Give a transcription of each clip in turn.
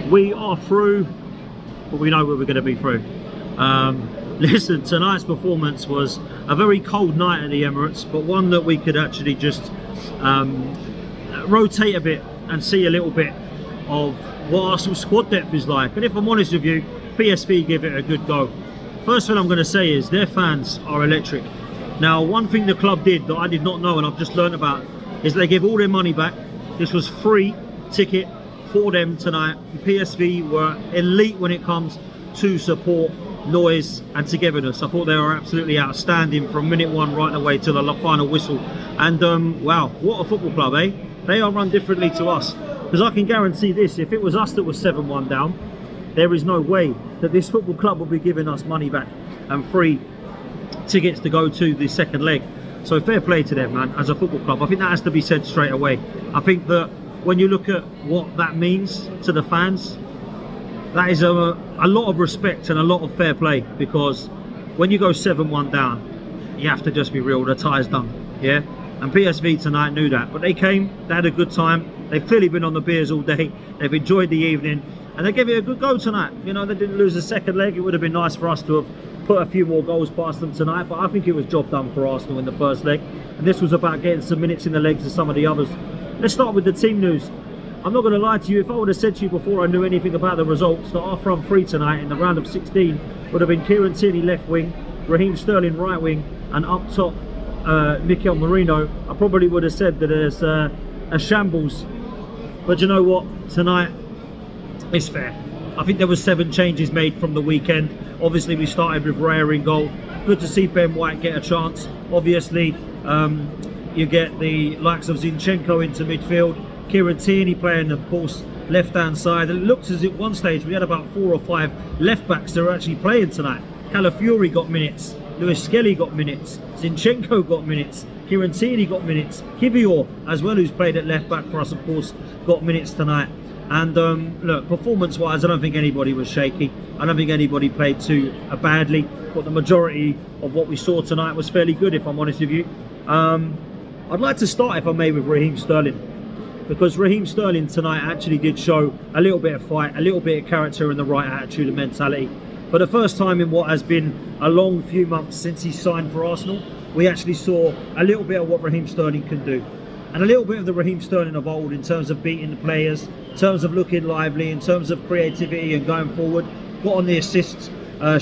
We are through, but we know we're going to be through. Listen, tonight's performance was a very cold night at the Emirates, but one that we could actually just rotate a bit and see a little bit of what Arsenal's squad depth is like. And if I'm honest with you, PSV give it a good go. First thing I'm going to say is their fans are electric. Now, one thing the club did that I did not know and I've just learned about is they give all their money back. This was free ticket for them tonight. PSV were elite when it comes to support, noise and togetherness. I thought they were absolutely outstanding from minute one right the way to the final whistle. And wow, what a football club, eh? They are run differently to us. Because I can guarantee this, if it was us that was 7-1 down, there is no way that this football club will be giving us money back and free tickets to go to the second leg. So fair play to them, man, as a football club. I think that has to be said straight away. I think that when you look at what that means to the fans, that is a lot of respect and a lot of fair play, because when you go 7-1 down, you have to just be real, the tie's done, yeah? And PSV tonight knew that, but they came, they had a good time. They've clearly been on the beers all day, they've enjoyed the evening, and they gave it a good go tonight. You know, they didn't lose the second leg. It would have been nice for us to have put a few more goals past them tonight, but I think it was job done for Arsenal in the first leg, and this was about getting some minutes in the legs of some of the others. Let's start with the team news. I'm not going to lie to you, if I would have said to you before I knew anything about the results that our front three tonight in the round of 16 would have been Kieran Tierney left wing, Raheem Sterling right wing, and up top Mikel Merino, I probably would have said that there's a shambles. But you know what, tonight it's fair. I think there was 7 changes made from the weekend. Obviously we started with Raya in goal. Good to see Ben White get a chance. Obviously you get the likes of Zinchenko into midfield, Kieran Tierney playing, of course, left hand side. It looked as if at one stage we had about 4 or 5 left backs that were actually playing tonight. Calafiori got minutes, Lewis Skelly got minutes, Zinchenko got minutes, Kieran Tierney got minutes, Kivior as well, who's played at left back for us, of course, got minutes tonight. And look, performance wise, I don't think anybody was shaky. I don't think anybody played too badly, but the majority of what we saw tonight was fairly good, if I'm honest with you. I'd like to start, if I may, with Raheem Sterling, because Raheem Sterling tonight actually did show a little bit of fight, a little bit of character and the right attitude and mentality. For the first time in what has been a long few months since he signed for Arsenal, we actually saw a little bit of what Raheem Sterling can do. And a little bit of the Raheem Sterling of old, in terms of beating the players, in terms of looking lively, in terms of creativity and going forward. Got on the assists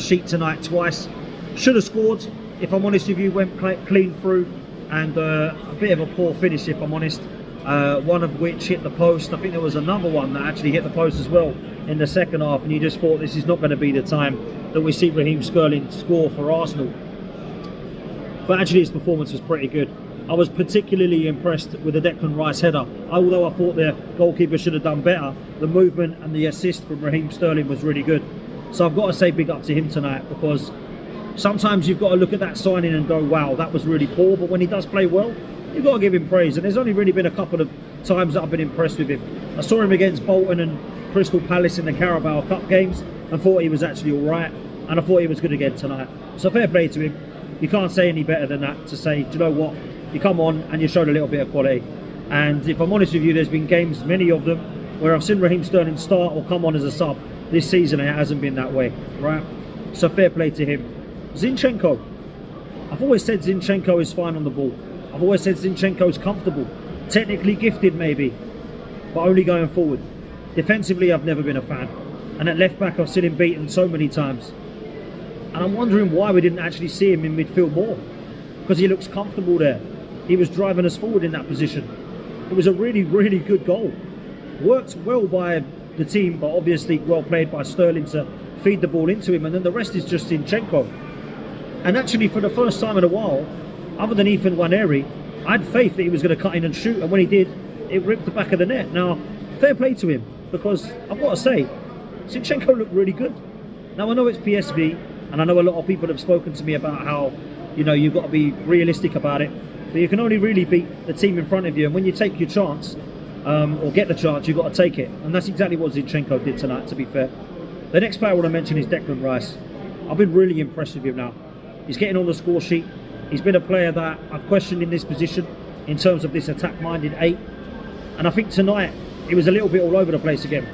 sheet tonight twice. Should have scored, if I'm honest with you, went clean through. And a bit of a poor finish, if I'm honest. One of which hit the post. I think there was another one that actually hit the post as well in the second half, and you just thought this is not going to be the time that we see Raheem Sterling score for Arsenal. But actually his performance was pretty good. I was particularly impressed with the Declan Rice header. Although I thought the goalkeeper should have done better, the movement and the assist from Raheem Sterling was really good. So I've got to say big up to him tonight, because sometimes you've got to look at that signing and go, wow, that was really poor. But when he does play well, you've got to give him praise. And there's only really been a couple of times that I've been impressed with him. I saw him against Bolton and Crystal Palace in the Carabao Cup games and thought he was actually all right. And I thought he was good again tonight. So fair play to him. You can't say any better than that, to say, do you know what? You come on and you showed a little bit of quality. And if I'm honest with you, there's been games, many of them, where I've seen Raheem Sterling start or come on as a sub. This season it hasn't been that way, right? So fair play to him. Zinchenko. I've always said Zinchenko is fine on the ball. I've always said Zinchenko's comfortable. Technically gifted maybe, but only going forward. Defensively, I've never been a fan. And at left back, I've seen him beaten so many times. And I'm wondering why we didn't actually see him in midfield more. Because he looks comfortable there. He was driving us forward in that position. It was a really, really good goal. Worked well by the team, but obviously well played by Sterling to feed the ball into him. And then the rest is just Zinchenko. And actually, for the first time in a while, other than Ethan Nwaneri, I had faith that he was going to cut in and shoot. And when he did, it ripped the back of the net. Now, fair play to him, because I've got to say, Zinchenko looked really good. Now, I know it's PSV, and I know a lot of people have spoken to me about how, you know, you've got to be realistic about it. But you can only really beat the team in front of you. And when you take your chance, or get the chance, you've got to take it. And that's exactly what Zinchenko did tonight, to be fair. The next player I want to mention is Declan Rice. I've been really impressed with him now. He's getting on the score sheet. He's been a player that I've questioned in this position in terms of this attack-minded 8. And I think tonight, it was a little bit all over the place again.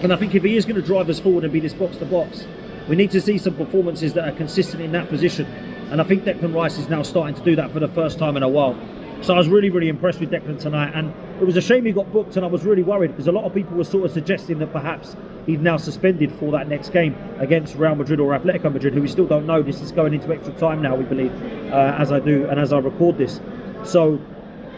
And I think if he is going to drive us forward and be this box-to-box, we need to see some performances that are consistent in that position. And I think Declan Rice is now starting to do that for the first time in a while. So I was really, really impressed with Declan tonight. And it was a shame he got booked, and I was really worried because a lot of people were sort of suggesting that perhaps he's now suspended for that next game against Real Madrid or Atletico Madrid, who we still don't know. This is going into extra time now, we believe, as I do and as I record this. So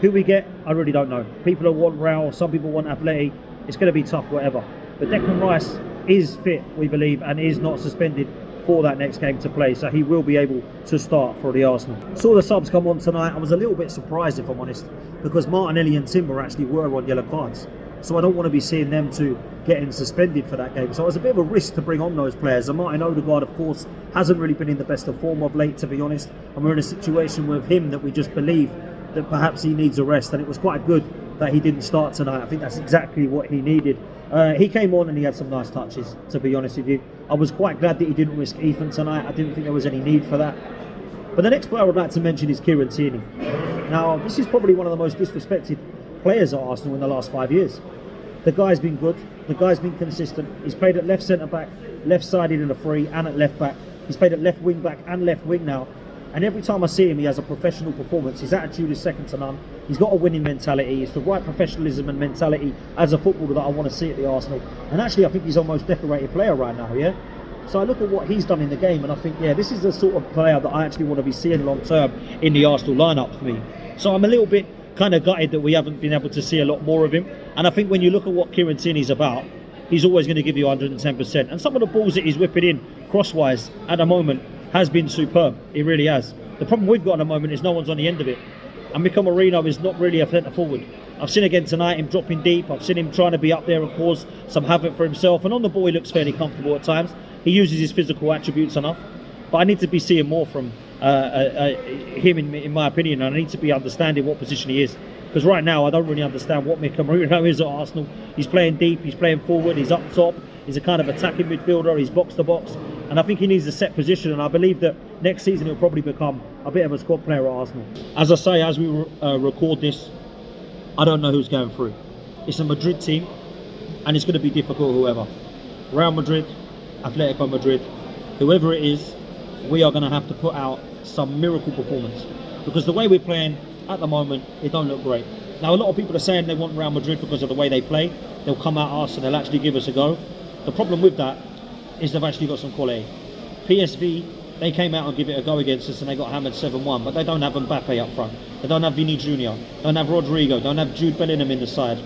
who we get, I really don't know. People who want Real, some people want Atleti. It's going to be tough, whatever. But Declan Rice is fit, we believe, and is not suspended for that next game to play, so he will be able to start for the Arsenal. Saw the subs come on tonight. I was a little bit surprised, if I'm honest, because Martinelli and Timber actually were on yellow cards, so I don't want to be seeing them two getting suspended for that game. So it was a bit of a risk to bring on those players. And Martin Odegaard, of course, hasn't really been in the best of form of late, to be honest, and we're in a situation with him that we just believe that perhaps he needs a rest, and it was quite good that he didn't start tonight. I think that's exactly what he needed. He came on and he had some nice touches, to be honest with you. I was quite glad that he didn't risk Ethan tonight. I didn't think there was any need for that. But the next player I would like to mention is Kieran Tierney. Now, this is probably one of the most disrespected players at Arsenal in the last 5 years. The guy's been good. The guy's been consistent. He's played at left centre-back, left-sided in a free, and at left-back. He's played at left wing-back and left wing now. And every time I see him, he has a professional performance. His attitude is second to none. He's got a winning mentality. It's the right professionalism and mentality as a footballer that I want to see at the Arsenal. And actually, I think he's our most decorated player right now, yeah? So I look at what he's done in the game, and I think, yeah, this is the sort of player that I actually want to be seeing long term in the Arsenal lineup for me. So I'm a little bit kind of gutted that we haven't been able to see a lot more of him. And I think when you look at what Kieran Tierney's about, he's always going to give you 110%. And some of the balls that he's whipping in crosswise at the moment has been superb. It really has. The problem we've got at the moment is no one's on the end of it. And Mikel Merino is not really a centre forward. I've seen again tonight him dropping deep. I've seen him trying to be up there and cause some havoc for himself. And on the ball, he looks fairly comfortable at times. He uses his physical attributes enough. But I need to be seeing more from him, in my opinion. And I need to be understanding what position he is. Because right now, I don't really understand what Mikel Merino is at Arsenal. He's playing deep, he's playing forward, he's up top. He's a kind of attacking midfielder, he's box to box. And I think he needs a set position, and I believe that next season he'll probably become a bit of a squad player at Arsenal. As I say, as we record this, I don't know who's going through. It's a Madrid team, and it's going to be difficult, whoever. Real Madrid, Atletico Madrid, whoever it is, we are going to have to put out some miracle performance. Because the way we're playing at the moment, it don't look great. Now, a lot of people are saying they want Real Madrid because of the way they play. They'll come at us and they'll actually give us a go. The problem with that is they've actually got some quality. PSV, they came out and give it a go against us and they got hammered 7-1, but they don't have Mbappe up front. They don't have Vini Jr., don't have Rodrigo, don't have Jude Bellingham in the side.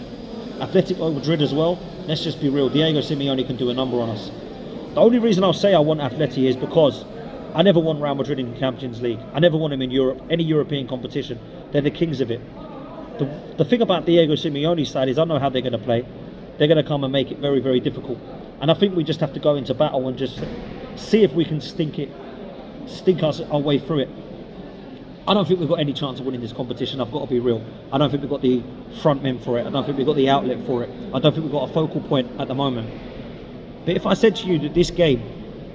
Atletico Madrid as well, let's just be real, Diego Simeone can do a number on us. The only reason I'll say I want Atleti is because I never want Real Madrid in the Champions League. I never want them in Europe, any European competition. They're the kings of it. The thing about Diego Simeone's side is I know how they're going to play. They're going to come and make it very, very difficult. And I think we just have to go into battle and just see if we can stink our way through it. I don't think we've got any chance of winning this competition. I've got to be real. I don't think we've got the front men for it. I don't think we've got the outlet for it. I don't think we've got a focal point at the moment. But if I said to you that this game,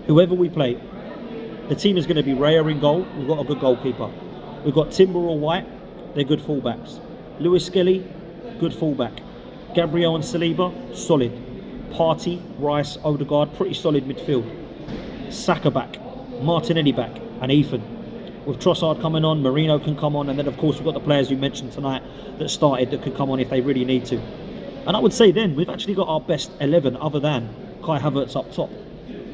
whoever we play, the team is going to be Raya in goal. We've got a good goalkeeper. We've got Timber or White. They're good fullbacks. Lewis Skelly, good fullback. Gabriel and Saliba, solid. Partey, Rice, Odegaard, pretty solid midfield. Saka back, Martinelli back, and Ethan. With Trossard coming on, Merino can come on, and then of course we've got the players you mentioned tonight that started that could come on if they really need to. And I would say then we've actually got our best 11 other than Kai Havertz up top.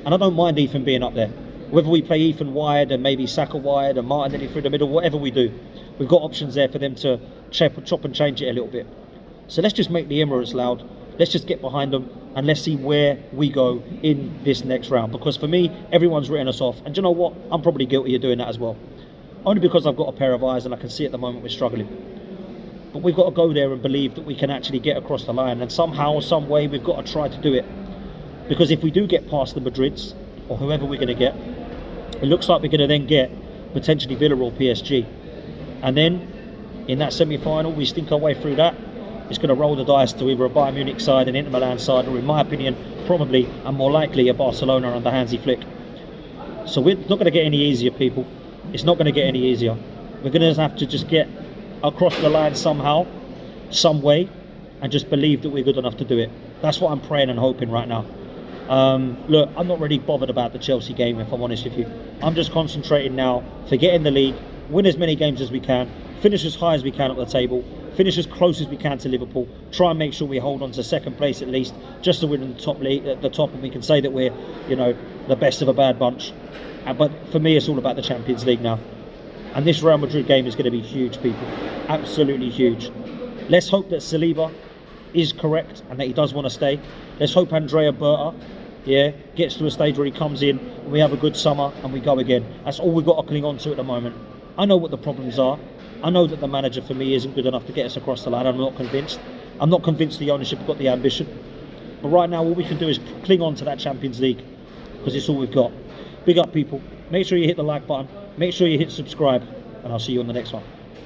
And I don't mind Ethan being up there. Whether we play Ethan wide and maybe Saka wide and Martinelli through the middle, whatever we do, we've got options there for them to chop and change it a little bit. So let's just make the Emirates loud. Let's just get behind them and let's see where we go in this next round. Because for me, everyone's written us off. And do you know what? I'm probably guilty of doing that as well. Only because I've got a pair of eyes and I can see at the moment we're struggling. But we've got to go there and believe that we can actually get across the line. And somehow, some way, we've got to try to do it. Because if we do get past the Madrids, or whoever we're going to get, it looks like we're going to then get potentially Villa or PSG. And then, in that semi-final, we stink our way through that. It's going to roll the dice to either a Bayern Munich side, an Inter Milan side, or in my opinion, probably and more likely a Barcelona under Hansi Flick. So we're not going to get any easier, people. It's not going to get any easier. We're going to have to just get across the line somehow, some way, and just believe that we're good enough to do it. That's what I'm praying and hoping right now. Look, I'm not really bothered about the Chelsea game, if I'm honest with you. I'm just concentrating now, forgetting the league, win as many games as we can, finish as high as we can up the table, finish as close as we can to Liverpool, try and make sure we hold on to second place at least, just to win in the top league, at the top, and we can say that we're, you know, the best of a bad bunch. But for me, it's all about the Champions League now. And this Real Madrid game is going to be huge, people. Absolutely huge. Let's hope that Saliba is correct and that he does want to stay. Let's hope Andrea Berta, gets to a stage where he comes in and we have a good summer and we go again. That's all we've got to cling on to at the moment. I know what the problems are. I know that the manager for me isn't good enough to get us across the line. I'm not convinced. I'm not convinced the ownership have got the ambition. But right now, all we can do is cling on to that Champions League because it's all we've got. Big up, people. Make sure you hit the like button. Make sure you hit subscribe, and I'll see you on the next one.